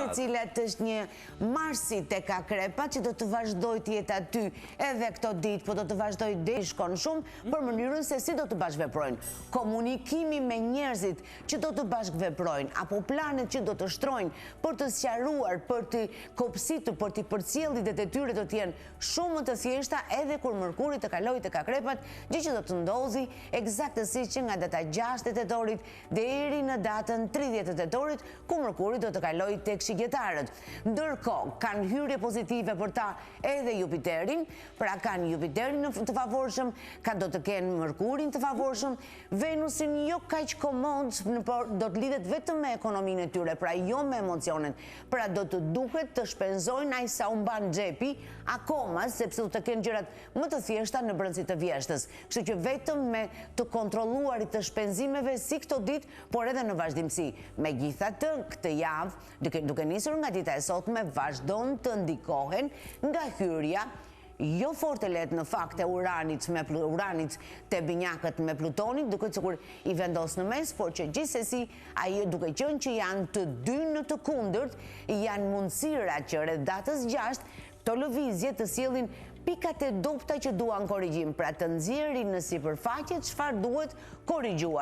e cilat është një marsi tek akrepat që do të vazhdoj të jetë aty edhe këto ditë, po do të vazhdoj deri shkon shumë për mënyrën se si do të bashkëveprojnë. Komunikimi me njerëzit që do të bashkëveprojnë apo planet që do të shtrojnë për të sqaruar, për të kopsitur, për të përcjellë ditët e tyre do të jenë shumë më të thjeshta edhe kur Mërkuri të kalojë tek akrepat, gjë që do të ndodhi eksaktësisht që nga data 6 e tetorit deri në datën 30 e tetorit, ku Mërkuri do të kalojë tek shigjetarët. Ndërkohë, kanë hyrje pozitive për ta edhe Jupiterin, pra kanë Jupiterin të favorshëm, do të kenë Mërkurin të favorshëm, Venusin jo kaq komod, por do të lidhet vetëm me ekonominë e tyre, pra jo me emocionet. Pra do të duhet të shpenzojnë ai sa u mban xhepi, akoma sepse do të kenë gjërat më të thjeshta në brendësi të vjeshtës. Kështu që vetëm me të kontrolluarit të shpenzimeve si këto ditë, por edhe në vazhdimsi. Megjithatë, këtë javë, duke nisur nga dita e sotme, vazhdon të ndikohen nga hyrja jo fort e lehtë në fakt e Uranit te binjakët me Plutonin, duke sikur i vendos në mes, por që gjithsesi ai duke qenë që janë të dy në të kundërt, janë mundësira që rreth datës 6 këto lëvizje të sjellin pikat e dobta që duan korrigjim, pra të nxjerrin në sipërfaqe çfarë duhet korrigjuar.